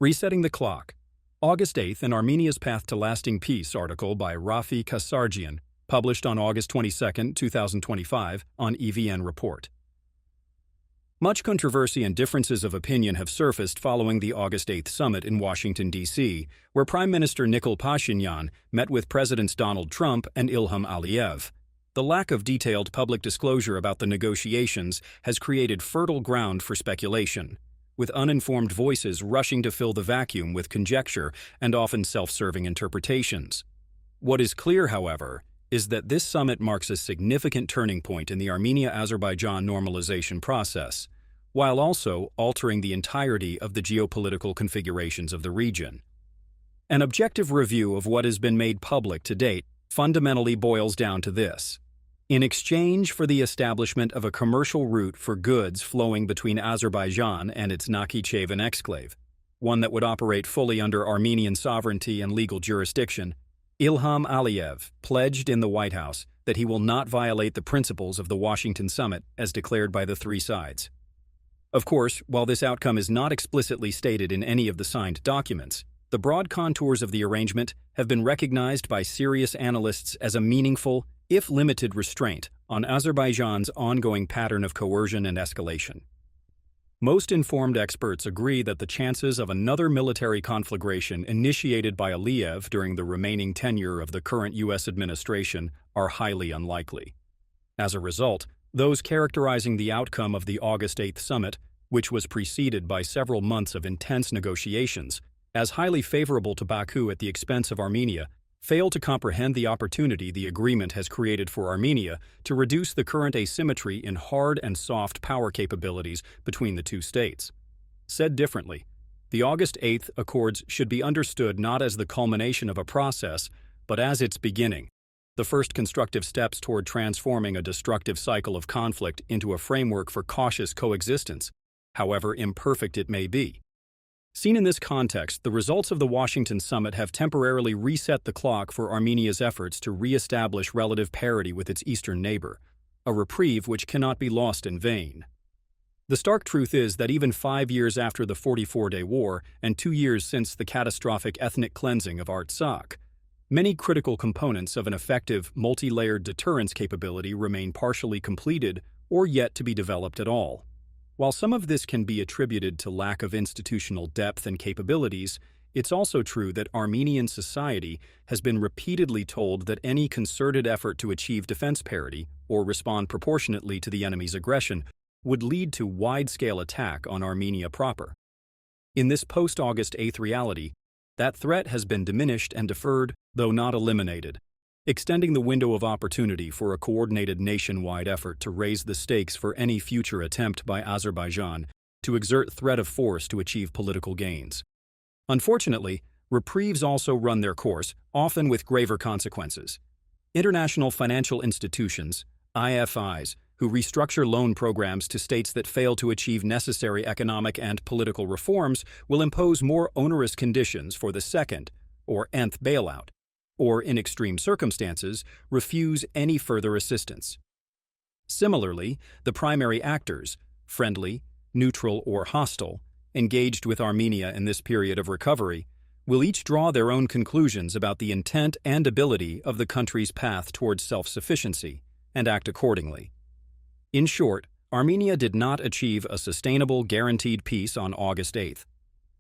Resetting the Clock. August 8th, an Armenia's Path to Lasting Peace article by Raffi Kassarjian, published on August 22, 2025, on EVN Report. Much controversy and differences of opinion have surfaced following the August 8th summit in Washington, D.C., where Prime Minister Nikol Pashinyan met with Presidents Donald Trump and Ilham Aliyev. The lack of detailed public disclosure about the negotiations has created fertile ground for speculation, with uninformed voices rushing to fill the vacuum with conjecture and often self-serving interpretations. What is clear, however, is that this summit marks a significant turning point in the Armenia-Azerbaijan normalization process, while also altering the entirety of the geopolitical configurations of the region. An objective review of what has been made public to date fundamentally boils down to this. In exchange for the establishment of a commercial route for goods flowing between Azerbaijan and its Nakhichevan exclave, one that would operate fully under Armenian sovereignty and legal jurisdiction, Ilham Aliyev pledged in the White House that he will not violate the principles of the Washington summit as declared by the three sides. Of course, while this outcome is not explicitly stated in any of the signed documents, the broad contours of the arrangement have been recognized by serious analysts as a meaningful, if limited, restraint on Azerbaijan's ongoing pattern of coercion and escalation. Most informed experts agree that the chances of another military conflagration initiated by Aliyev during the remaining tenure of the current U.S. administration are highly unlikely. As a result, those characterizing the outcome of the August 8th summit, which was preceded by several months of intense negotiations, as highly favorable to Baku at the expense of Armenia, fail to comprehend the opportunity the agreement has created for Armenia to reduce the current asymmetry in hard and soft power capabilities between the two states. Said differently, the August 8th Accords should be understood not as the culmination of a process, but as its beginning, the first constructive steps toward transforming a destructive cycle of conflict into a framework for cautious coexistence, however imperfect it may be. Seen in this context, the results of the Washington summit have temporarily reset the clock for Armenia's efforts to re-establish relative parity with its eastern neighbor, a reprieve which cannot be lost in vain. The stark truth is that even 5 years after the 44-day war and 2 years since the catastrophic ethnic cleansing of Artsakh, many critical components of an effective, multi-layered deterrence capability remain partially completed or yet to be developed at all. While some of this can be attributed to lack of institutional depth and capabilities, it's also true that Armenian society has been repeatedly told that any concerted effort to achieve defense parity or respond proportionately to the enemy's aggression would lead to wide-scale attack on Armenia proper. In this post-August 8th reality, that threat has been diminished and deferred, though not eliminated, extending the window of opportunity for a coordinated nationwide effort to raise the stakes for any future attempt by Azerbaijan to exert threat of force to achieve political gains. Unfortunately, reprieves also run their course, often with graver consequences. International financial institutions, IFIs, who restructure loan programs to states that fail to achieve necessary economic and political reforms will impose more onerous conditions for the second, or nth bailout, or, in extreme circumstances, refuse any further assistance. Similarly, the primary actors, friendly, neutral, or hostile, engaged with Armenia in this period of recovery, will each draw their own conclusions about the intent and ability of the country's path towards self-sufficiency, and act accordingly. In short, Armenia did not achieve a sustainable, guaranteed peace on August 8th.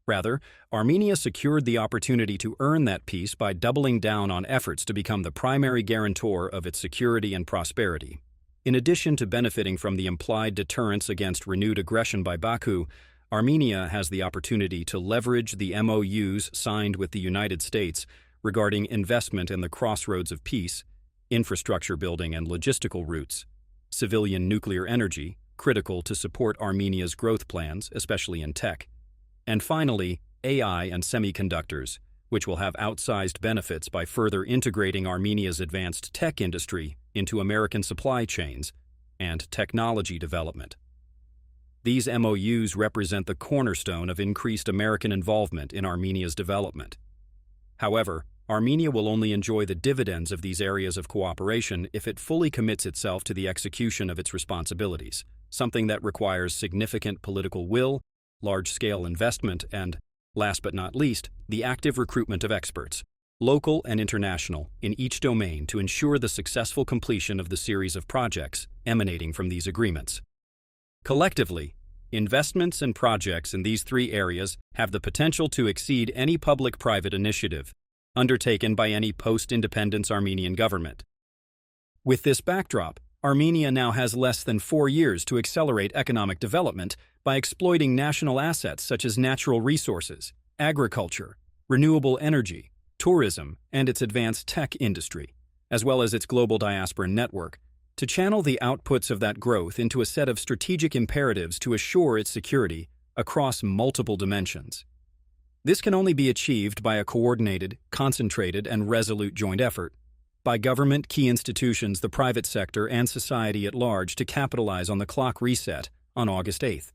Rather, Armenia secured the opportunity to earn that peace by doubling down on efforts to become the primary guarantor of its security and prosperity. In addition to benefiting from the implied deterrence against renewed aggression by Baku, Armenia has the opportunity to leverage the MOUs signed with the United States regarding investment in the crossroads of peace, infrastructure building and logistical routes, civilian nuclear energy, critical to support Armenia's growth plans, especially in tech, and finally, AI and semiconductors, which will have outsized benefits by further integrating Armenia's advanced tech industry into American supply chains and technology development. These MOUs represent the cornerstone of increased American involvement in Armenia's development. However, Armenia will only enjoy the dividends of these areas of cooperation if it fully commits itself to the execution of its responsibilities, something that requires significant political will, large-scale investment, and Last but not least, the active recruitment of experts, local and international, in each domain to ensure the successful completion of the series of projects emanating from these agreements. Collectively, investments and projects in these three areas have the potential to exceed any public-private initiative undertaken by any post-independence Armenian government. With this backdrop, Armenia now has less than 4 years to accelerate economic development by exploiting national assets such as natural resources, agriculture, renewable energy, tourism, and its advanced tech industry, as well as its global diaspora network, to channel the outputs of that growth into a set of strategic imperatives to assure its security across multiple dimensions. This can only be achieved by a coordinated, concentrated, and resolute joint effort by government, key institutions, the private sector, and society at large to capitalize on the clock reset on August 8th.